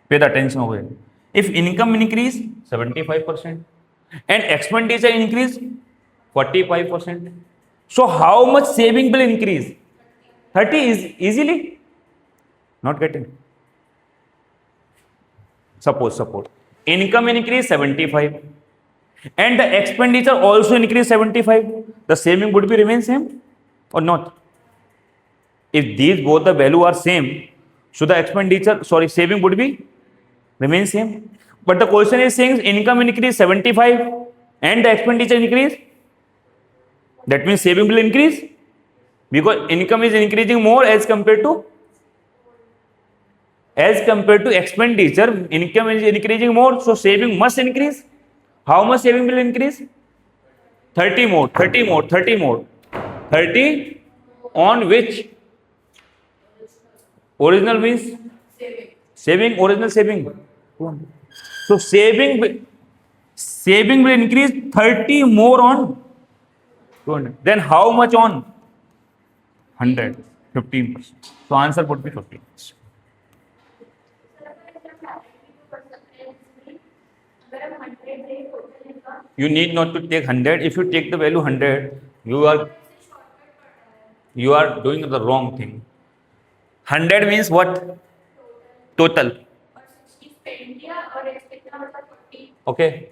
pay the attention over here. If income increase 75% and expenditure increase 45%, so how much saving will increase? 30 is easily. Not getting. Suppose income increase 75 and the expenditure also increase 75, the saving would be remain same or not? If these both the value are same, so the expenditure, sorry, saving would be remain same. But the question is saying income increase 75 and the expenditure increase. That means saving will increase, because income is increasing more as compared to expenditure. Income is increasing more, so saving must increase. How much saving will increase? 30 more, 30 more, 30 more. 30 on which? Original means saving, original saving. So saving will increase 30 more on 200. Then how much on 100? 15%. So answer would be 15%. You need not to take 100. If you take the value 100, you are doing the wrong thing. 100 means what? Total. Okay.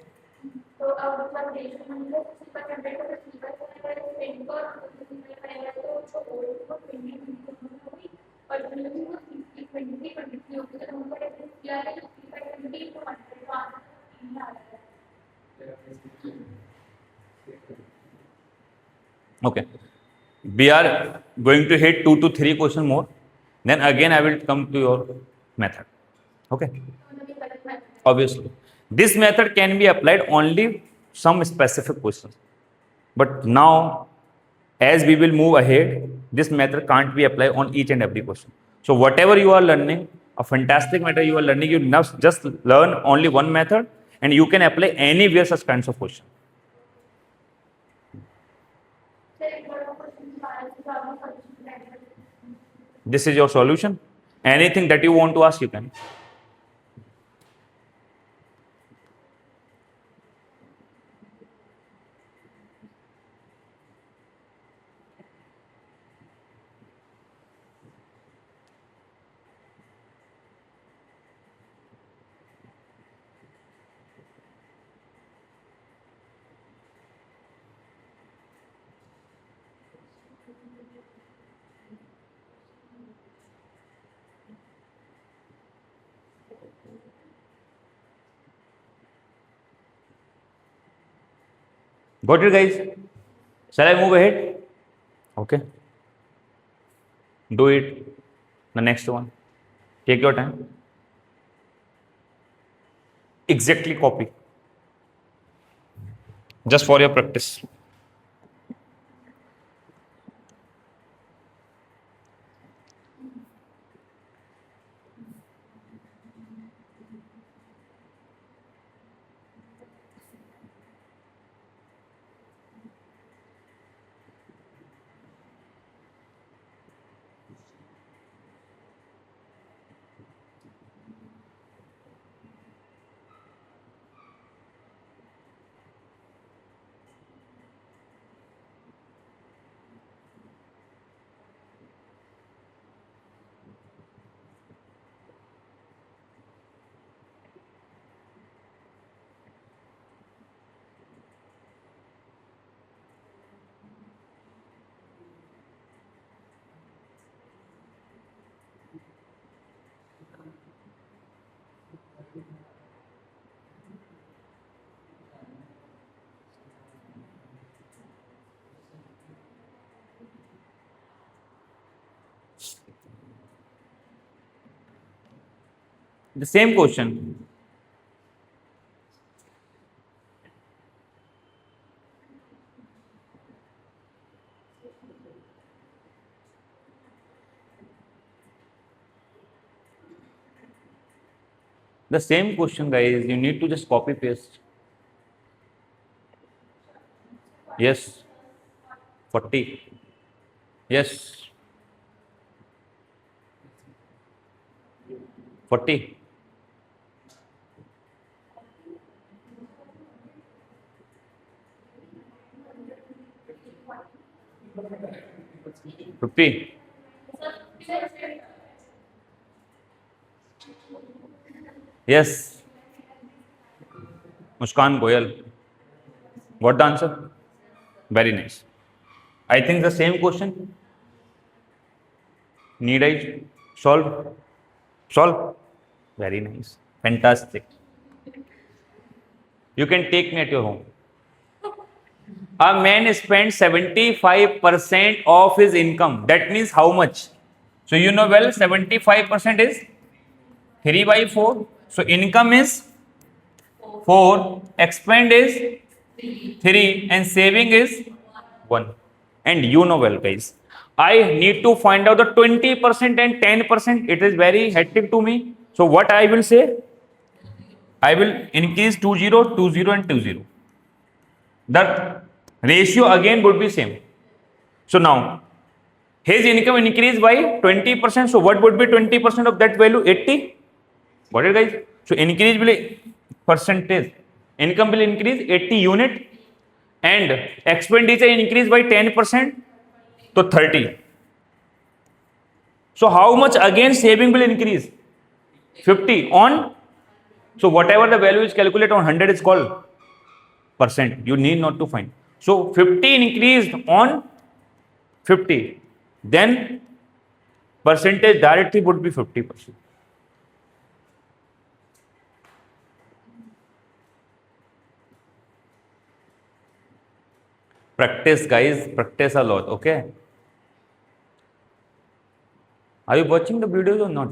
Okay. We are going to hit 2 to 3 questions more. Then again I will come to your method. Okay. Obviously, this method can be applied only some specific questions. But now, as we will move ahead, this method can't be applied on each and every question. So whatever you are learning, a fantastic method you are learning, you now just learn only one method and you can apply anywhere such kinds of question. This is your solution. Anything that you want to ask, you can. Got it, guys? Shall I move ahead? Okay. Do it. The next one. Take your time. Exactly copy. Just for your practice. The same question. The same question, guys. You need to just copy paste. Yes. 40. Yes. 40. 50. Yes. Muskan Goyal. What the answer? Very nice. I think the same question. Need I solve? Solve. Very nice. Fantastic. You can take me at your home. A man spends 75% of his income. That means how much? So you know well 75% is 3 by 4. So income is 4, expend is 3 and saving is 1. And you know well guys, I need to find out the 20% and 10%. It is very hectic to me. So what I will say? I will increase 20, 20 and 20. The ratio again would be same. So now his income increased by 20%. So what would be 20% of that value? 80. Got it, guys? So increase will percentage. Income will increase 80 unit and expenditure increase by 10% to 30. So how much again saving will increase? 50 on. So whatever the value is calculated on 100 is called percent. You need not to find. So 50 increased on 50. Then percentage directly would be 50%. Practice, guys. Practice a lot. Okay. Are you watching the videos or not?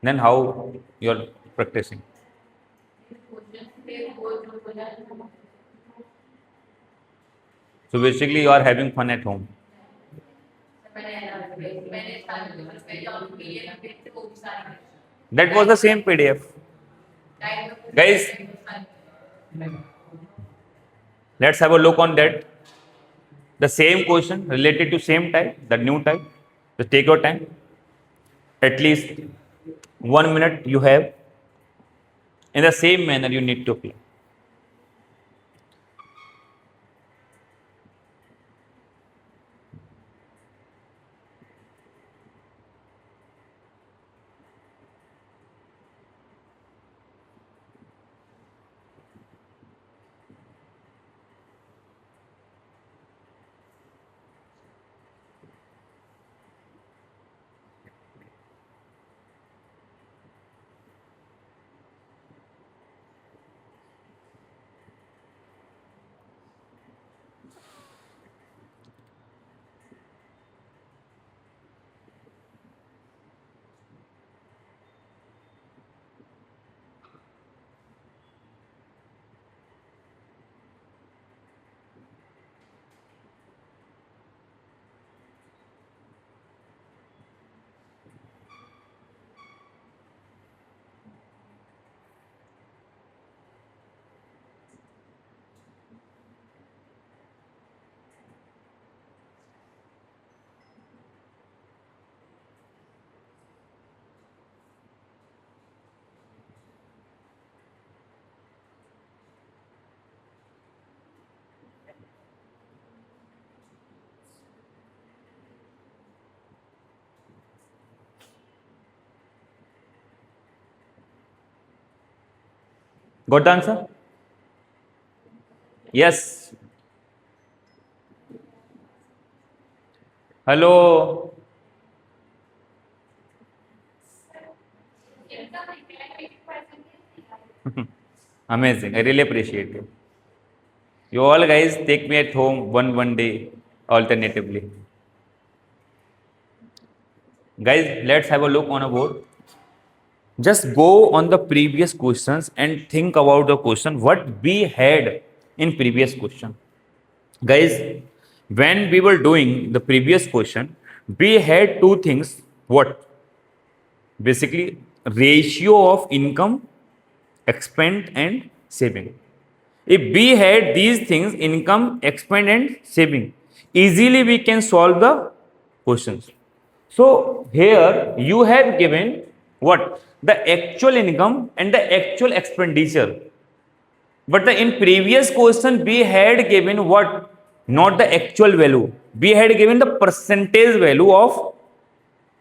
Then how you're practicing? So basically, you are having fun at home. That was the same PDF. Guys, let's have a look on that. The same question related to same type, the new type. Just take your time. At least 1 minute you have. In the same manner, you need to apply. Got the answer? Yes. Hello. Amazing. I really appreciate it. You all guys take me at home one day alternatively. Guys, let's have a look on a board. Just go on the previous questions and think about the question what we had in previous question. Guys, when we were doing the previous question, we had two things. What? Basically, ratio of income, expend and saving. If we had these things, income, expend and saving, easily we can solve the questions. So here you have given what? The actual income and the actual expenditure. But in previous question we had given what? Not the actual value. We had given the percentage value of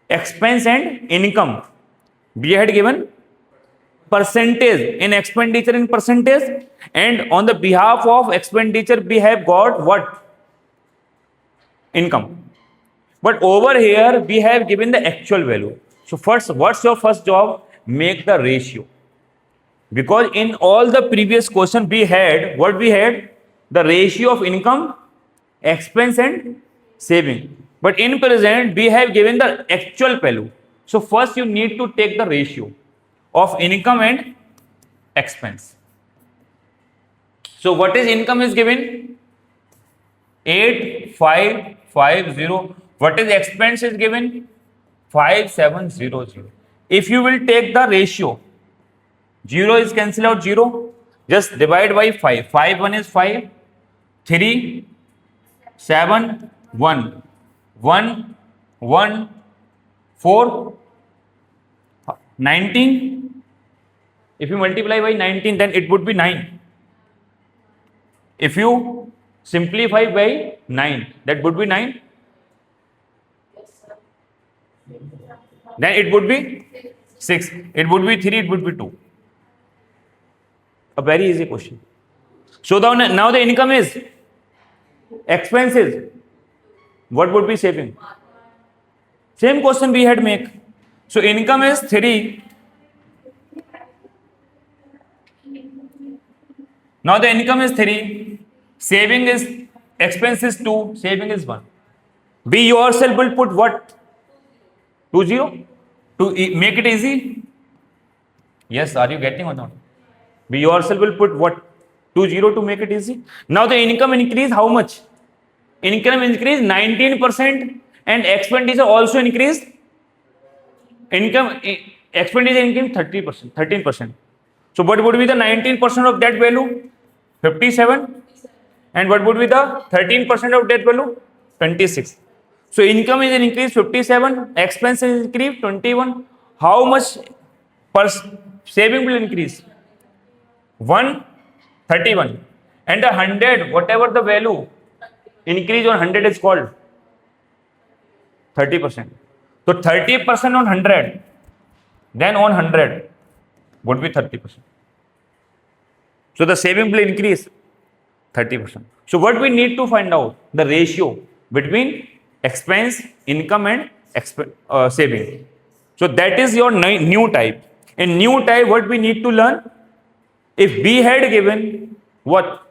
expense and income. We had given percentage in expenditure in percentage, and on the behalf of expenditure we have got what? Income. But over here we have given the actual value. So first, what's your first job? Make the ratio. Because in all the previous question we had what? We had the ratio of income, expense and saving. But in present we have given the actual value. So first you need to take the ratio of income and expense. So what is income is given? 8550. What is expense is given? 5700. If you will take the ratio, 0 is cancel out 0, just divide by 5. 5 1 is 5, 3 7 1 1 1 4 19. If you multiply by 19 then it would be 9. If you simplify by 9 that would be 9. Then it would be 6. It would be 3. It would be 2. A very easy question. So now the income is, expenses, what would be saving? Same question we had make. So income is 3. Now the income is 3. Saving is, expense is 2. Saving is 1. We yourself will put what? 20 to make it easy. Yes, are you getting or not? We yourself will put what? 20 to make it easy. Now the income increase how much? Income increase 19% and expenditure also increased. Income expenditure increased 30%, 13%. So what would be the 19% of that value? 57. And what would be the 13% of that value? 26. So income is increased 57, expense is increased 21. How much per saving will increase? 131. And the 100, whatever the value, increase on 100 is called 30%. So 30% on 100, then on 100 would be 30%. So the saving will increase 30%. So what we need to find out? The ratio between expense, income and saving. So that is your new type. In new type, what we need to learn? If we had given what?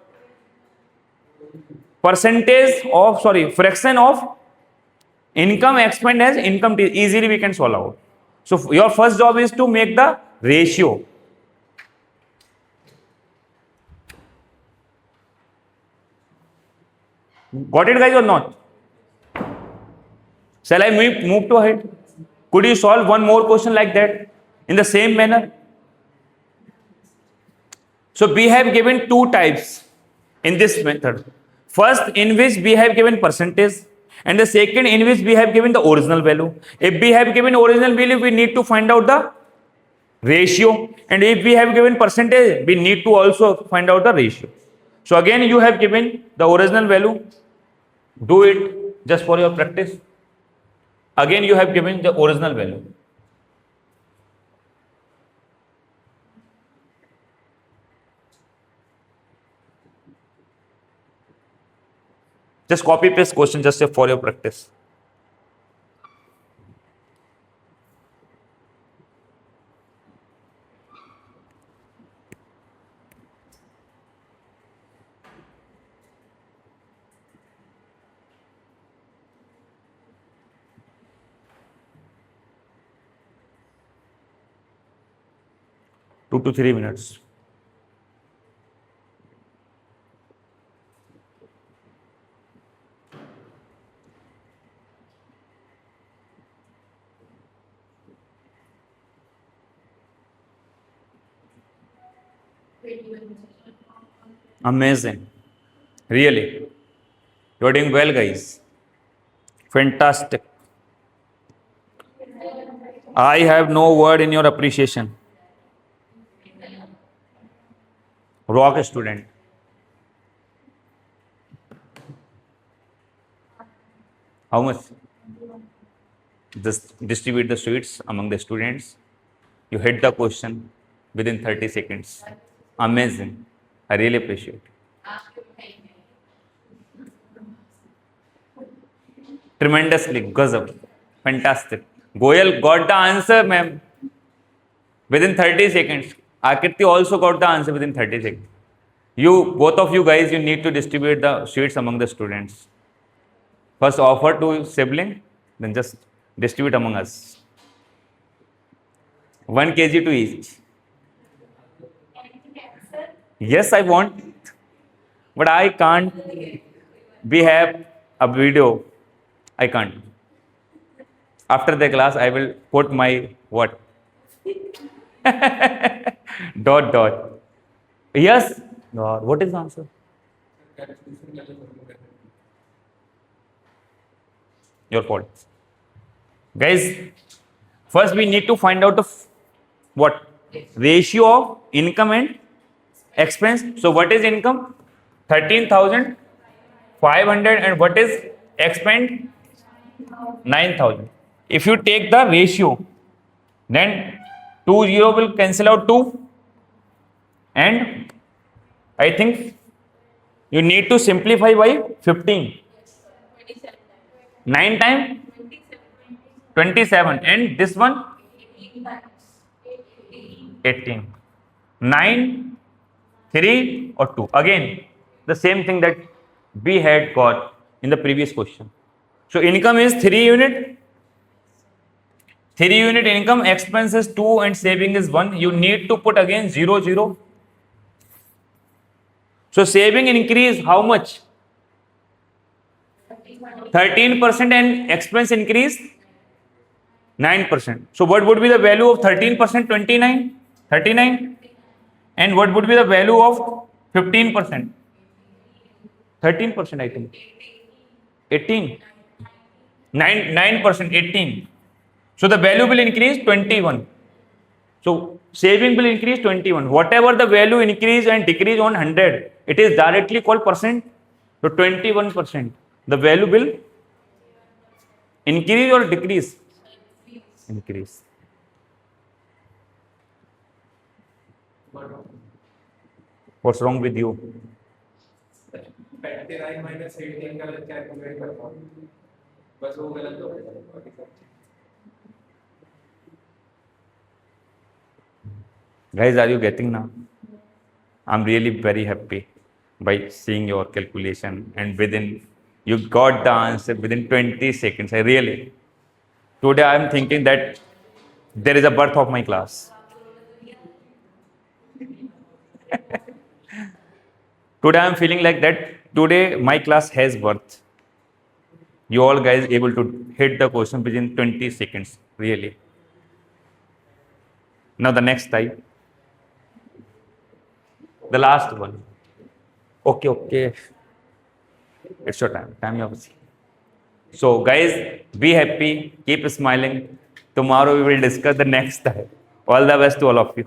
Percentage of, fraction of income, expend as income, easily we can solve out. So your first job is to make the ratio. Got it guys or not? Shall I move to ahead? Could you solve one more question like that in the same manner? So we have given two types in this method. First, in which we have given percentage, and the second in which we have given the original value. If we have given original value, we need to find out the ratio, and if we have given percentage, we need to also find out the ratio. So again, you have given the original value. Do it just for your practice. Again, you have given the original value. Just copy paste question just for your practice. Two to 3 minutes. Amazing. Really. You're doing well, guys. Fantastic. I have no word in your appreciation. Rock student. How much? Just distribute the sweets among the students. You hit the question within 30 seconds. Amazing. I really appreciate it. Tremendously. Gazab. Fantastic. Goyal got the answer, ma'am, within 30 seconds. Akirti also got the answer within 30 seconds. You, both of you guys, you need to distribute the sweets among the students. First offer to sibling, then just distribute among us. 1 kg to each. Yes, I want, but I can't. We have a video. I can't. After the class, I will put my what? dot dot. Yes. What is the answer? Your fault. Guys, first we need to find out the what? Ratio of income and expense. So what is income? 13,500 and what is expense? 9,000. If you take the ratio, then 2 0 will cancel out 2 and I think you need to simplify by 15. 9 times 27 and this one 18. 9, 3 or 2. Again, the same thing that we had got in the previous question. So income is 3 unit. 3 unit income, expense is 2 and saving is 1. You need to put again 0, 0. So saving increase how much? 13% and expense increase 9%. So what would be the value of 13%? 29? 39? And what would be the value of 15%? 13% I think. 18? 9%, 18. So the value will increase 21. So saving will increase 21. Whatever the value increase and decrease on 100, it is directly called percent. So 21%. The value will increase or decrease? Increase. What's wrong with you? 29 minus 18 का calculate कर पाऊँ बस वो गलत हो गया Guys, are you getting now? I'm really very happy by seeing your calculation and within you got the answer within 20 seconds. I really. Today I am thinking that there is a birth of my class. Today I am feeling like that today my class has birth. You all guys able to hit the question within 20 seconds. Really. Now the next type. The last one. Okay. It's your time. Time you have to see. So guys, be happy. Keep smiling. Tomorrow we will discuss the next type. All the best to all of you.